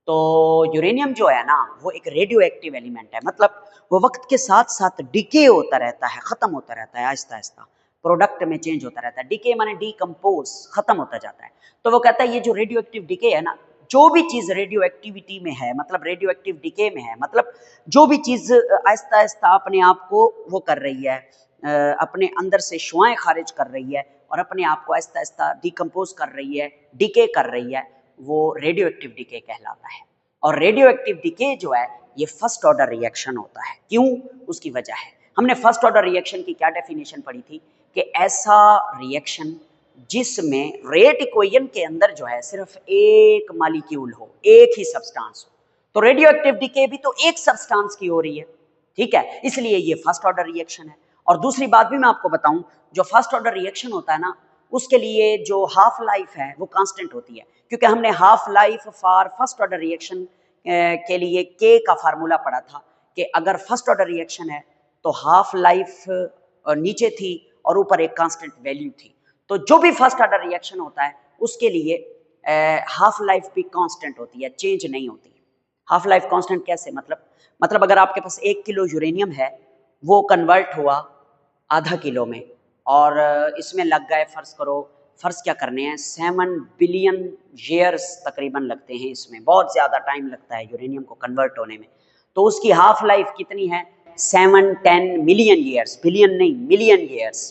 तो यूरेनियम जो है ना वो एक रेडियो एक्टिव एलिमेंट है, मतलब वो वक्त के साथ साथ डिके होता रहता है, ख़त्म होता रहता है, आहिस्ता आहिस्ता प्रोडक्ट में चेंज होता रहता है। डिके माने डीकम्पोज, ख़त्म होता जाता है। तो वो कहता है ये जो रेडियो एक्टिव डिके है ना, जो भी चीज़ रेडियो एक्टिविटी में है, मतलब रेडियो एक्टिव डिके में है, मतलब जो भी चीज़ आहिस्ता आहिस्ता अपने आप को वो कर रही है, अपने अंदर से शुआएं खारिज कर रही है और अपने आप को आहिस्ता आहिस्ता डिकम्पोज कर रही है, डिके कर रही है, वो रेडियो एक्टिव डिके कहलाता है। और रेडियो एक्टिव डिके जो है ये फर्स्ट ऑर्डर रिएक्शन होता है। क्यों? उसकी वजह है, हमने फर्स्ट ऑर्डर रिएक्शन की क्या डेफिनेशन पढ़ी थी कि ऐसा रिएक्शन जिसमें रेट इक्वेशन के अंदर जो है सिर्फ एक मॉलिक्यूल हो, एक ही सब्सटेंस हो। तो रेडियो एक्टिव डिके भी तो एक सब्सटेंस की हो रही है, ठीक है, इसलिए ये फर्स्ट ऑर्डर रिएक्शन है। और दूसरी बात भी मैं आपको बताऊं, जो फर्स्ट ऑर्डर रिएक्शन होता है ना उसके लिए जो हाफ लाइफ है वो कांस्टेंट होती है, क्योंकि हमने half life for first order reaction के लिए के का फार्मूला पढ़ा था कि अगर फर्स्ट ऑर्डर रिएक्शन है तो हाफ लाइफ नीचे थी और ऊपर एक कांस्टेंट वैल्यू थी। तो जो भी फर्स्ट ऑर्डर रिएक्शन होता है उसके लिए हाफ लाइफ भी कांस्टेंट होती है, चेंज नहीं होती। हाफ लाइफ कांस्टेंट कैसे? मतलब अगर आपके पास 1 किलो यूरेनियम है, वो कन्वर्ट हुआ आधा किलो में और इसमें लग गए फर्ज क्या करने हैं 7 बिलियन ईयर्स तकरीबन लगते हैं, इसमें बहुत ज़्यादा टाइम लगता है यूरेनियम को कन्वर्ट होने में। तो उसकी हाफ लाइफ कितनी है? 7-10 मिलियन ईयर्स, बिलियन नहीं मिलियन ईयर्स।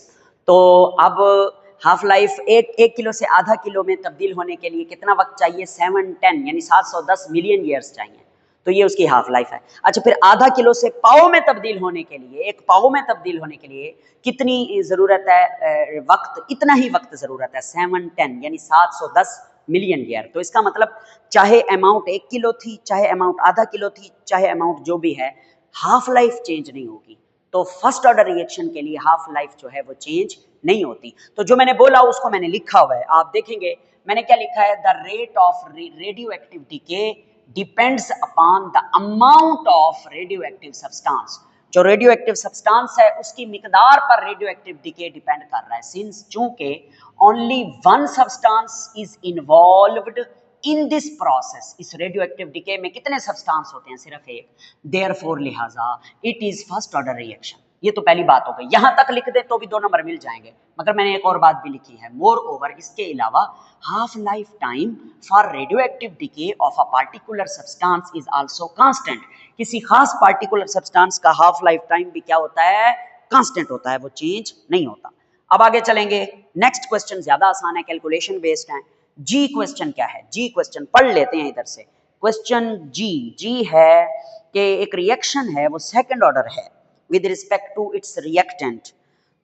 तो अब हाफ लाइफ एक किलो से आधा किलो में तब्दील होने के लिए कितना वक्त चाहिए? 7-10 यानी 710 मिलियन ईयर्स चाहिए। तो ये उसकी हाफ लाइफ है। अच्छा, फिर आधा किलो से पाव में तब्दील होने के लिए, एक पाव में तब्दील होने के लिए कितनी ज़रूरत है वक्त? इतना ही वक्त ज़रूरत है, 7-10 यानी 710 मिलियन ईयर। तो इसका मतलब चाहे अमाउंट 1 किलो थी, चाहे अमाउंट आधा किलो थी, चाहे अमाउंट जो भी है, हाफ लाइफ चेंज नहीं होगी। तो फर्स्ट ऑर्डर रिएक्शन के लिए हाफ लाइफ जो है वो चेंज नहीं होती। तो जो मैंने बोला उसको मैंने लिखा हुआ है, आप देखेंगे मैंने क्या लिखा है, the rate of radio active decay depends upon the amount of radio active substance. जो रेडियो एक्टिव सब्सटेंस है उसकी मिकदार पर रेडियो एक्टिव डिके डिपेंड कर रहा है। सिंस चूंकि only one substance is involved in this process, इस रेडियो एक्टिव डिके में कितने सब्सटेंस होते हैं? सिर्फ एक। देयरफॉर लिहाजा it is first order reaction. ये तो पहली बात हो गई, यहां तक लिख दे तो भी 2 नंबर मिल जाएंगे। मगर मैंने एक और बात भी लिखी है, मोर ओवर, इसके अलावा half life time for radio active decay of a particular substance is also constant. किसी खास पार्टिकुलर सब्सटेंस का हाफ लाइफ टाइम भी क्या होता है? कांस्टेंट होता है, वो चेंज नहीं होता। अब आगे चलेंगे, नेक्स्ट क्वेश्चन ज्यादा आसान है, कैलकुलेशन बेस्ड है। जी क्वेश्चन क्या है? जी क्वेश्चन पढ़ लेते हैं इधर से। क्वेश्चन जी है कि एक रिएक्शन है वो सेकंड ऑर्डर है with respect to its reactant।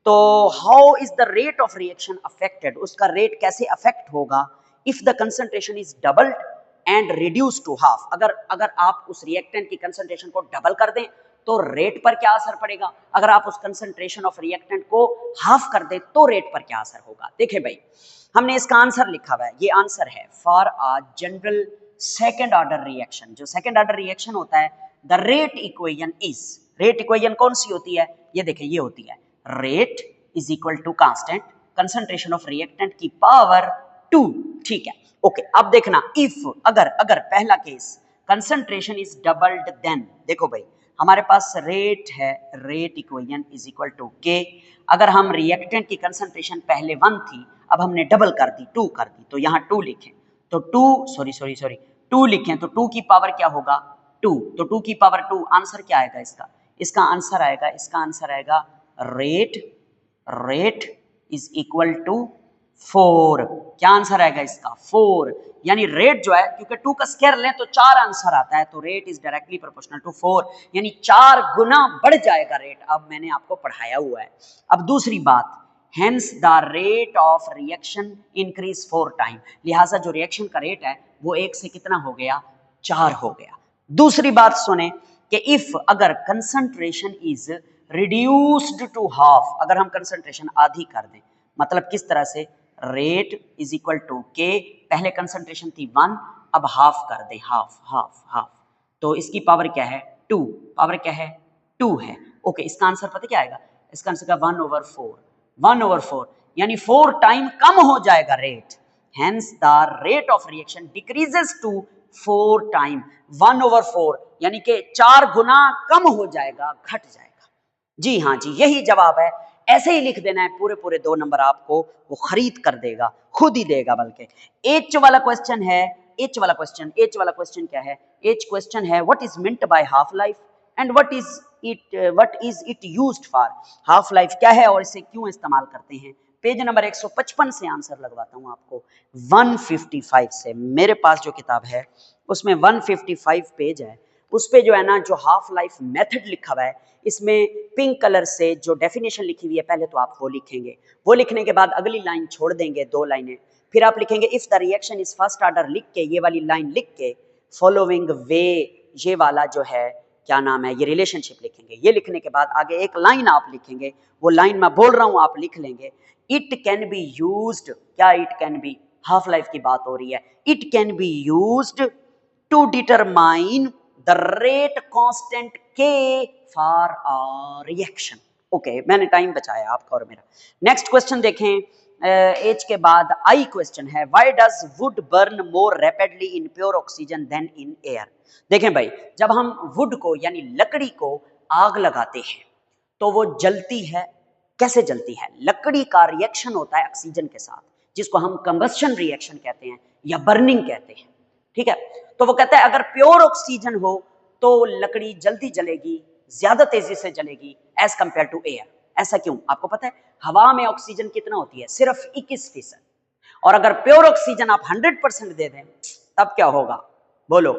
तो how is the rate of reaction affected? उसका रेट कैसे अफेक्ट होगा if the concentration is doubled and reduce to half. अगर आप उस रिएक्टेंट की कंसंट्रेशन को डबल कर दें तो रेट पर क्या असर पड़ेगा? अगर आप उस कंसंट्रेशन ऑफ रिएक्टेंट को हाफ कर दें तो रेट पर क्या असर होगा? देखिए भाई, हमने इसका आंसर लिखा हुआ है, ये आंसर है for a general second order reaction. जो सेकेंड ऑर्डर रिएक्शन होता है, the rate equation is, rate equation कौन सी होती है? ये देखें, ये होती है rate is equal to constant concentration of reactant की पावर 2। ठीक है, ओके। अब देखना, इफ अगर पहला case concentration is doubled, then देखो भाई हमारे पास रेट है, rate equation is equal to k. अगर हम रिएक्टेंट की कंसंट्रेशन पहले 1 थी, अब हमने डबल कर दी, 2 कर दी, तो यहाँ 2 लिखें तो 2 लिखें तो 2 की पावर क्या होगा? 2। तो 2 की पावर 2, आंसर क्या आएगा इसका? इसका आंसर आएगा रेट इज इक्वल टू 4। क्या आंसर आएगा इसका? 4। यानी रेट जो है, क्योंकि 2 का स्क्वायर लें तो 4 आंसर आता है, तो rate is directly proportional to 4, यानी 4 गुना बढ़ जाएगा रेट। अब मैंने आपको पढ़ाया हुआ है। अब दूसरी बात, hence the rate of reaction increase 4 time, लिहाजा जो रिएक्शन का रेट है वो 1 से कितना हो गया? 4 हो गया। दूसरी बात सुने कि इफ अगर concentration is reduced to half, अगर हम कंसंट्रेशन आधी कर दें, मतलब किस तरह से? रेट इज इक्वल टू के, पहले कंसंट्रेशन थी 1, अब हाफ कर दे, हाफ हाफ हाफ, तो इसकी पावर क्या है 2, पावर क्या है 2 है। ओके, इसका आंसर पता क्या आएगा, इसका आंसर का 1/4, 1/4 यानी 4 टाइम कम हो जाएगा rate, hence the rate of reaction decreases to 4 time, 1/4 यानी कि 4 गुना कम हो जाएगा, घट जाएगा। जी हाँ जी, यही जवाब है, ऐसे ही लिख देना है, पूरे पूरे 2 नंबर आपको वो खरीद कर देगा, खुद ही देगा बल्कि। एच वाला क्वेश्चन है, एच वाला क्वेश्चन क्या है, एच क्वेश्चन है what is meant by half life and what is it used for. Half life क्या है और इसे क्यों इस्तेमाल करते हैं। पेज नंबर 155 से आंसर लगवाता हूं आपको, 155 से, मेरे पास जो किताब है उसमें 155 पेज है, उस पे जो है ना, जो हाफ लाइफ मेथड लिखा हुआ है, इसमें पिंक कलर से जो डेफिनेशन लिखी हुई है, पहले तो आप वो लिखेंगे, वो लिखने के बाद अगली लाइन छोड़ देंगे, 2 लाइनें, फिर आप लिखेंगे if the reaction is first order, लिख के ये वाली लाइन लिख के फॉलोइंग वे, ये वाला जो है क्या नाम है, ये रिलेशनशिप लिखेंगे। ये लिखने के बाद आगे एक लाइन आप लिखेंगे, वो लाइन मैं बोल रहा हूं आप लिख लेंगे। इट कैन बी यूज्ड, क्या it can be, half life की बात हो रही है, it can be used to determine the rate constant k for a reaction. Okay, मैंने टाइम बचाया आपका और मेरा। नेक्स्ट क्वेश्चन देखें, एच के बाद आई क्वेश्चन है, why does wood burn more rapidly in pure oxygen than in air. देखें भाई, जब हम वुड को यानी लकड़ी को आग लगाते हैं तो वो जलती है, कैसे जलती है, लकड़ी का रिएक्शन होता है ऑक्सीजन के साथ, जिसको हम कंबस्शन रिएक्शन कहते हैं या बर्निंग कहते हैं, ठीक है। तो वो कहता है अगर प्योर ऑक्सीजन हो तो लकड़ी जल्दी जलेगी, ज्यादा तेजी से जलेगी एज कंपेयर टू एयर। ऐसा क्यों, आपको पता है हवा में ऑक्सीजन कितना होती है, सिर्फ 21%, और अगर प्योर ऑक्सीजन आप 100% दे दें तब क्या होगा, बोलो,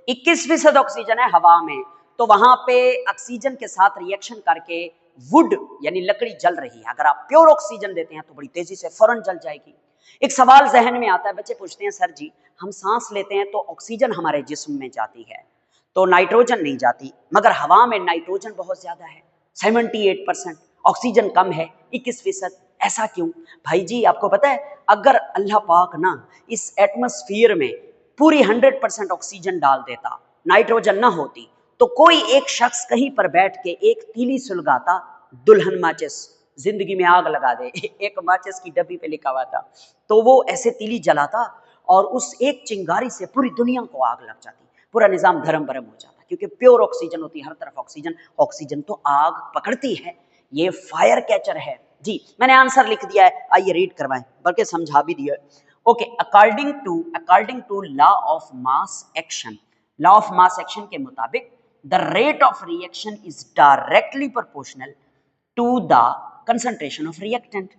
21% ऑक्सीजन है हवा में, तो वहां पे ऑक्सीजन के साथ रिएक्शन करके वुड यानी लकड़ी जल रही है। अगर आप प्योर ऑक्सीजन देते हैं तो बड़ी तेजी से फौरन जल जाएगी। एक सवाल जहन में आता है, बच्चे पूछते हैं सर जी हम सांस लेते हैं तो ऑक्सीजन हमारे जिस्म में जाती है तो नाइट्रोजन नहीं जाती, मगर हवा में नाइट्रोजन बहुत ज्यादा है 78%, ऑक्सीजन कम है 21%, ऐसा क्यों। भाई जी आपको पता है अगर अल्लाह पाक ना इस एटमॉस्फेयर में पूरी 100% ऑक्सीजन डाल देता, नाइट्रोजन ना होती, तो कोई एक शख्स कहीं पर बैठ के एक तीली सुलगाता, दुल्हन माचिस, जिंदगी में आग लगा दे, एक माचिस की डब्बी पे लिखा हुआ था, तो वो ऐसे तीली जलाता और उस एक चिंगारी से पूरी दुनिया को आग लग जाती, पूरा निजाम धर्म भरम हो जाता, क्योंकि प्योर ऑक्सीजन होती है, हर तरफ ऑक्सीजन, ऑक्सीजन तो आग पकड़ती है, ये फायर कैचर है। जी मैंने आंसर लिख दिया है, आइए रीड करवाएं, बल्कि समझा भी दिया है। Okay, according to law of mass action, law of mass action के मुताबिक the rate of reaction is directly proportional to the concentration of reactant.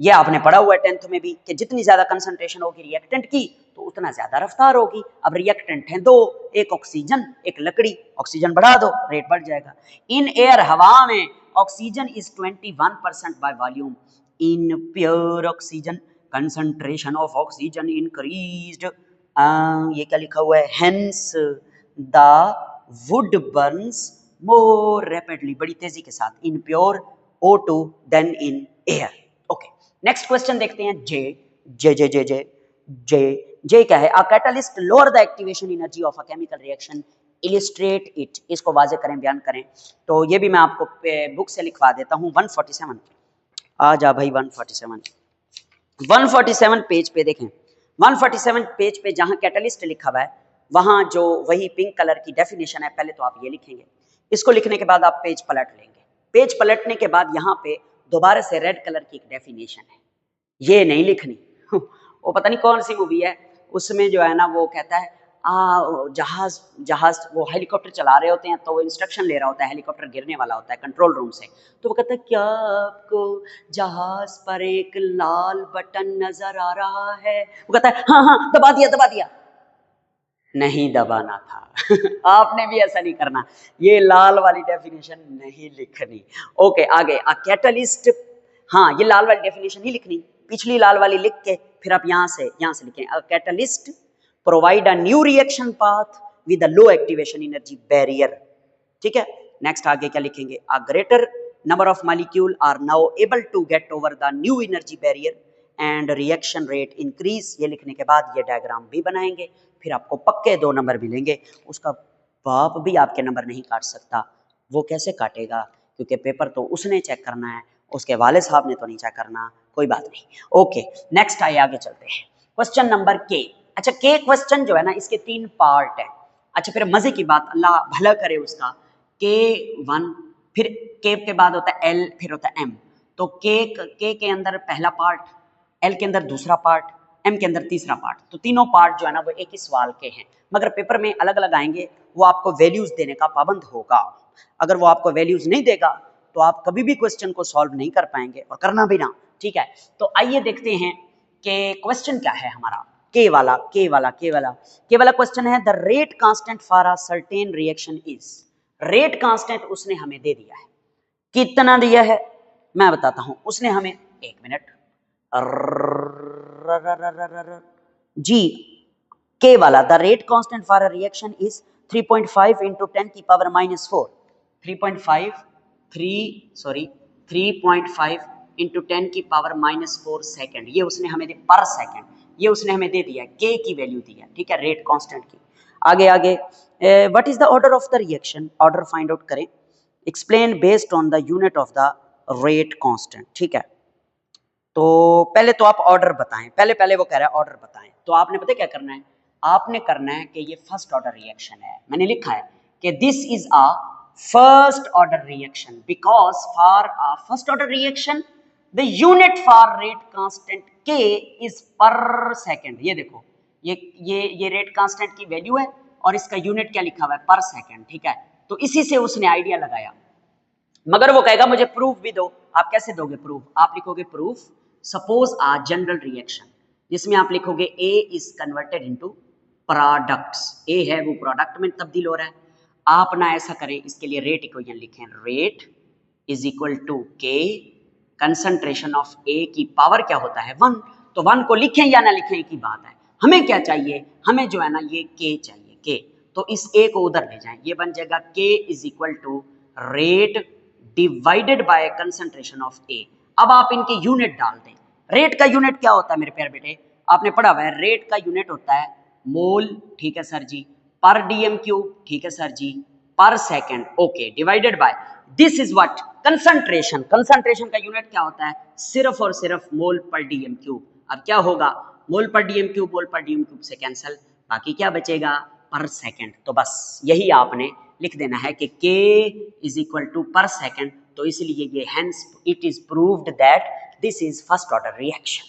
ये आपने पढ़ा हुआ है 10th में भी कि जितनी ज्यादा कंसंट्रेशन होगी रिएक्टेंट की तो उतना ज्यादा रफ्तार होगी। अब रिएक्टेंट हैं 2, एक ऑक्सीजन एक लकड़ी, ऑक्सीजन बढ़ा दो रेट बढ़ जाएगा। इन एयर, हवा में oxygen is 21% by volume, in pure oxygen concentration of oxygen increased, ये क्या लिखा हुआ है, hence the wood burns more rapidly, बड़ी तेजी के साथ, in pure O2 than in air. Okay, next question देखते हैं, जे क्या है, a catalyst lower the activation energy of a chemical reaction, illustrate it, इसको वाजे करें, बयान करें। तो ये भी मैं आपको बुक से लिखवा देता हूं, 147, आ जा भाई 147 पेज पे देखें, 147 पेज पे जहां कैटलिस्ट लिखा हुआ है वहां जो वही पिंक कलर की डेफिनेशन है, पहले तो आप ये लिखेंगे, इसको लिखने के बाद आप पेज पलट लेंगे, पेज पलटने के बाद यहाँ पे दोबारा से रेड कलर की एक डेफिनेशन है, ये नहीं लिखनी वो पता नहीं कौन सी मूवी है, उसमें जो है ना वो कहता है जहाज वो हेलीकॉप्टर चला रहे होते हैं तो वो इंस्ट्रक्शन ले रहा होता है, हेलीकॉप्टर गिरने वाला होता है कंट्रोल रूम से, तो वो कहता है क्या आपको जहाज पर एक लाल बटन नजर आ रहा है, वो कहता है हाँ दबा दिया, नहीं दबाना था आपने भी ऐसा नहीं करना, ये लाल वाली डेफिनेशन नहीं लिखनी। ओके आगे, अ कैटलिस्ट, हाँ ये लाल वाली डेफिनेशन नहीं लिखनी, पिछली लाल वाली लिख के फिर आप यहाँ से लिखें, a catalyst provide a new reaction path with a low activation energy barrier, ठीक है। नेक्स्ट आगे क्या लिखेंगे, a greater number of molecule are now able to get over the new energy barrier and reaction rate increase, ये लिखने के बाद ये डायग्राम भी बनाएंगे, फिर आपको पक्के 2 नंबर मिलेंगे। उसका बाप भी आपके नंबर नहीं काट सकता। वो कैसे काटेगा? क्योंकि पेपर तो उसने चेक करना है, उसके वाले साहब ने तो नहीं चेक करना। कोई बात नहीं, ओके नेक्स्ट आगे चलते हैं। क्वेश्चन नंबर के। अच्छा, के क्वेश्चन जो है ना, इसके 3 पार्ट है। अच्छा, फिर मजे की बात, अल्लाह भला करे उसका, K1, फिर के बाद होता है L, फिर होता है M। तो के अंदर पहला पार्ट, L के अंदर दूसरा पार्ट, M के अंदर तीसरा पार्ट। तो तीनों पार्ट जो है ना वो एक ही सवाल के हैं, मगर पेपर में अलग अलग आएंगे। वो आपको वैल्यूज देने का पाबंद होगा। अगर वो आपको वैल्यूज नहीं देगा तो आप कभी भी क्वेश्चन को सॉल्व नहीं कर पाएंगे, और करना भी ना, ठीक है। तो आइए देखते हैं कि क्वेश्चन क्या है हमारा। के वाला क्वेश्चन है, the rate constant for a certain reaction is. Rate constant उसने हमें दे दिया है। कितना दिया है मैं बताता हूं। उसने हमें, एक मिनट जी, के वाला, the rate constant for a reaction is 3.5 into 10 की पावर -4। 3.5 into 10 की पावर -4 सेकेंड, ये उसने हमें पर सेकेंड, ये उसने हमें दे दिया, के की वैल्यू दी है, ठीक है, रेट कांस्टेंट की। आगे what is the order of the reaction, order find out करें। Explain based on the unit of the rate constant, ठीक है। तो पहले तो आप ऑर्डर बताएं, पहले वो कह रहा है ऑर्डर बताएं। तो आपने पता क्या करना है, आपने करना है कि ये फर्स्ट ऑर्डर रिएक्शन है। मैंने लिखा है कि this is a first order reaction because for a first order reaction the unit for rate constant के इज पर सेकेंड। ये देखो, ये रेट कांस्टेंट की वैल्यू है और इसका यूनिट क्या लिखा हुआ है, पर सेकेंड, ठीक है। तो इसी से उसने आइडिया लगाया, मगर वो कहेगा मुझे प्रूफ भी दो। आप कैसे दोगे प्रूफ? आप लिखोगे प्रूफ सपोज आ जनरल रिएक्शन, जिसमें आप लिखोगे ए इज कन्वर्टेड इनटू प्रोडक्ट्स। ए है वो प्रोडक्ट में तब्दील हो रहा है। आप ना ऐसा करें, इसके लिए रेट इक्वेशन लिखें, रेट इज इक्वल टू के, कंसंट्रेशन ऑफ ए की पावर क्या होता है 1। तो 1 को लिखें या ना लिखें एक ही बात है। हमें क्या चाहिए, हमें जो है ना ये के चाहिए, के। तो इस ए को उधर ले जाएं, ये बन जाएगा K is equal to rate divided by concentration of A. अब आप इनके यूनिट डाल दें। रेट का यूनिट क्या होता है मेरे प्यारे बेटे, आपने पढ़ा हुआ है, रेट का यूनिट होता है मोल, ठीक है सर जी, पर डीएम क्यूब, ठीक है सर जी, पर second, okay, divided by this is what, concentration. Concentration का यूनिट क्या होता है, सिर्फ और सिर्फ मोल पर डीएम क्यूब। अब क्या होगा, मोल पर डीएम क्यूब, मोल पर डीएम क्यूब से कैंसिल, बाकी क्या बचेगा, पर सेकेंड। तो बस यही आपने लिख देना है कि K इज इक्वल टू पर सेकेंड। तो इसलिए ये hence it is proved that this is first order reaction.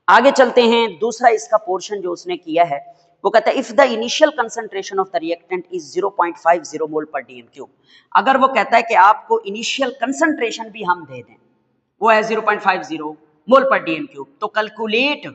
आगे चलते हैं, दूसरा इसका पोर्शन जो उसने किया है वो कहता है if the initial concentration of the reactant is 0.50 मोल पर डीएम क्यूब। अगर वो कहता है कि आपको इनिशियल कंसंट्रेशन भी हम दे दें, वो है 0.50 मोल पर डीएम क्यूब, तो कैलकुलेट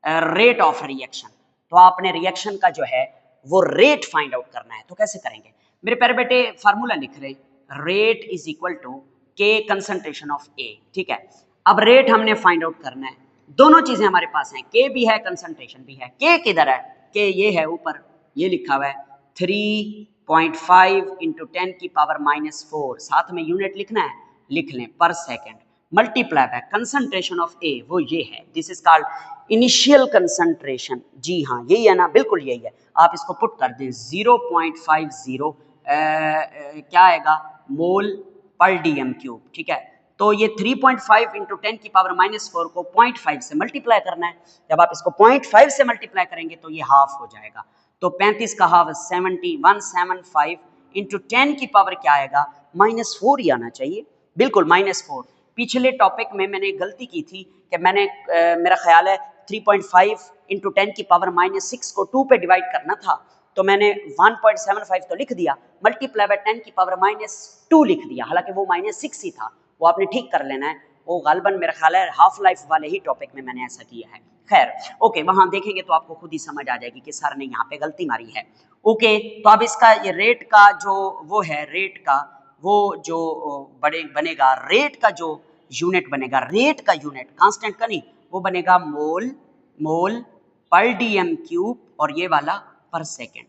रेट ऑफ रिएक्शन। तो आपने रिएक्शन का जो है वो रेट फाइंड आउट करना है। तो कैसे करेंगे मेरे प्यारे बेटे, फार्मूला लिख रहे, रेट इज इक्वल टू के कंसंट्रेशन ऑफ ए, ठीक है। अब रेट हमने फाइंड आउट करना है, दोनों चीजें हमारे पास हैं, के भी है कंसंट्रेशन भी है। के किधर है, के ये है ऊपर, ये लिखा हुआ है 3.5 इंटू 10 की पावर -4, साथ में यूनिट लिखना है, लिख लें, पर second, multiply by concentration of A, वो ये है, this is called initial concentration. जी हाँ, यही है ना, बिल्कुल यही है। आप इसको पुट कर दें 0.50 क्या आएगा, मोल पर डीएम क्यूब, ठीक है। तो ये 3.5 इंटू 10 की पावर -4 को 0.5 से मल्टीप्लाई करना है। जब आप इसको 0.5 से मल्टीप्लाई करेंगे तो ये हाफ हो जाएगा। तो 35 का हाफ 175 इंटू 10 की पावर क्या आएगा, -4 ही आना चाहिए, बिल्कुल -4। पिछले टॉपिक में मैंने गलती की थी कि मैंने मेरा ख्याल है 3.5 इंटू 10 की पावर -6 को 2 पे डिवाइड करना था, तो मैंने 1.75 तो लिख दिया, मल्टीप्लाई बाय 10 की पावर -2 लिख दिया, हालांकि वो -6 ही था। वो आपने ठीक कर लेना है, वो गालबन मेरा ख्याल है हाफ लाइफ वाले ही टॉपिक में मैंने ऐसा किया है। खैर ओके, वहां देखेंगे तो आपको खुद ही समझ आ जाएगी कि सर ने यहाँ पे गलती मारी है। ओके, तो अब इसका ये रेट का जो वो है, रेट का वो जो बनेगा, रेट का जो यूनिट बनेगा, रेट का यूनिट कांस्टेंट का नहीं, वो बनेगा मोल पर डीएम क्यूब, और ये वाला पर सेकेंड।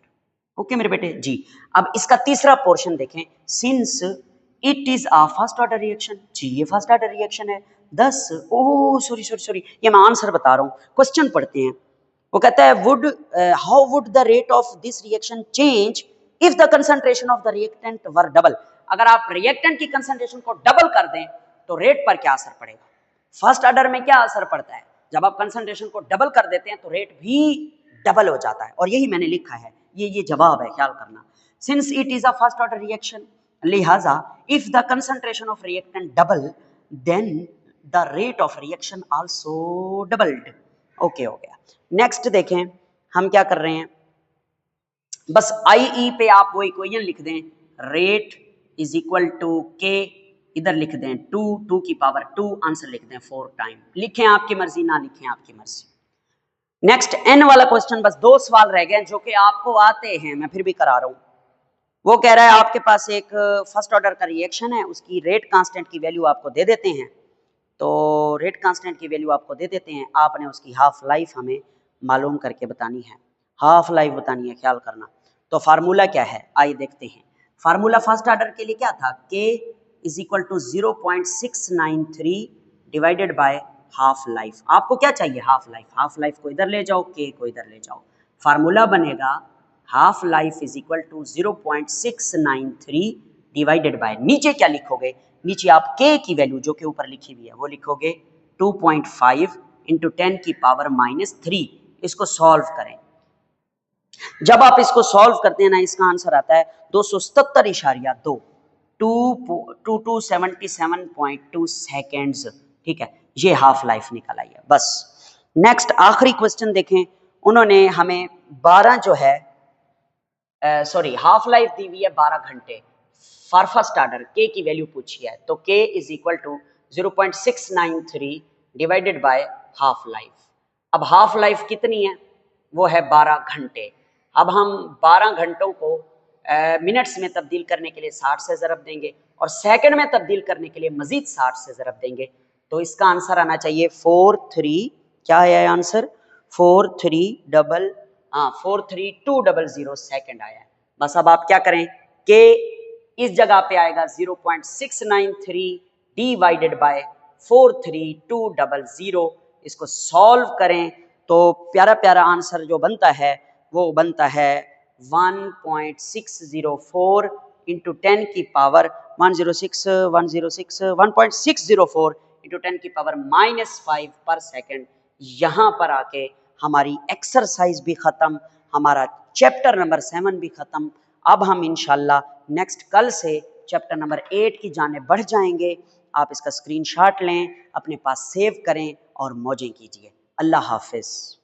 ओके मेरे बेटे जी। अब इसका तीसरा पोर्शन देखें, since it is a first order reaction, जी ये फर्स्ट ऑर्डर रिएक्शन है। 10 ओह सॉरी ये मैं आंसर बता रहा हूँ, क्वेश्चन पढ़ते हैं। वो कहता है would how would the rate of this reaction change if the concentration of the reactant were double. अगर आप रिएक्टेंट की कंसंट्रेशन को डबल कर दें तो रेट पर क्या असर पड़ेगा। फर्स्ट ऑर्डर में क्या असर पड़ता है, जब आप कंसंट्रेशन को डबल कर देते हैं तो रेट भी डबल हो जाता है, और यही मैंने लिखा है, ये जवाब है, ख्याल करना। Since it is a first order reaction, लिहाजा if the concentration of reactant double then the rate of reaction also doubled. Okay हो गया। नेक्स्ट देखें हम क्या कर रहे हैं, बस IE पे आप वो इक्वेशन लिख दें, रेट इज इक्वल टू के, इधर लिख दें 2 की पावर 2, आंसर लिख दें 4 टाइम। लिखें आपकी मर्जी, ना लिखें आपकी मर्जी। नेक्स्ट n वाला क्वेश्चन, बस 2 सवाल रह गए जो कि आपको आते हैं, मैं फिर भी करा रहा हूं। वो कह रहा है आपके पास एक फर्स्ट ऑर्डर का रिएक्शन है, उसकी रेट कांस्टेंट की वैल्यू आपको दे देते हैं, तो रेट कांस्टेंट की वैल्यू आपको दे देते हैं, आपने उसकी हाफ लाइफ हमें मालूम करके बतानी है, हाफ लाइफ बतानी है, ख्याल करना। तो फार्मूला क्या है, आइए देखते हैं। फार्मूला फर्स्ट ऑर्डर के लिए क्या था, k is equal to 0.693 divided by half life. आपको क्या चाहिए, हाफ लाइफ, हाफ लाइफ को इधर ले जाओ, k को इधर ले जाओ, फार्मूला बनेगा half life is equal to 0.693 divided by, नीचे क्या लिखोगे, नीचे आप k की वैल्यू जो कि ऊपर लिखी हुई है वो लिखोगे 2.5 इंटू 10 की पावर -3। इसको सॉल्व करें, जब आप इसको सॉल्व करते हैं ना, इसका आंसर आता है 277.2, 2277.2 सेकेंड्स। ठीक है, ये हाफ लाइफ निकल आई है। बस नेक्स्ट आखिरी क्वेश्चन देखें, उन्होंने हमें 12 जो है सॉरी हाफ लाइफ दी हुई है 12 घंटे, फॉर फर्स्ट ऑर्डर के की वैल्यू पूछी है, तो K is equal to 0.693 divided by half life. अब हाफ लाइफ कितनी है, वो है 12 घंटे। अब हम 12 घंटों को मिनट्स में तब्दील करने के लिए 60 से ज़रब देंगे, और सेकंड में तब्दील करने के लिए मजीद 60 से ज़रब देंगे, तो इसका आंसर आना चाहिए 43, क्या है आंसर 43200 सेकंड आया है। बस अब आप क्या करें, के इस जगह पे आएगा 0.693 डिवाइडेड बाय 43200, इसको सॉल्व करें तो प्यारा प्यारा आंसर जो बनता है वो बनता है 1.604 इंटू 10 की पावर 1.604 इंटू 10 की पावर -5 पर सेकेंड। यहाँ पर आके हमारी एक्सरसाइज भी ख़त्म, हमारा चैप्टर नंबर 7 भी ख़त्म। अब हम इंशाल्लाह नेक्स्ट कल से चैप्टर नंबर 8 की जाने बढ़ जाएंगे। आप इसका स्क्रीनशॉट लें, अपने पास सेव करें और मौजें कीजिए। अल्लाह हाफिज़।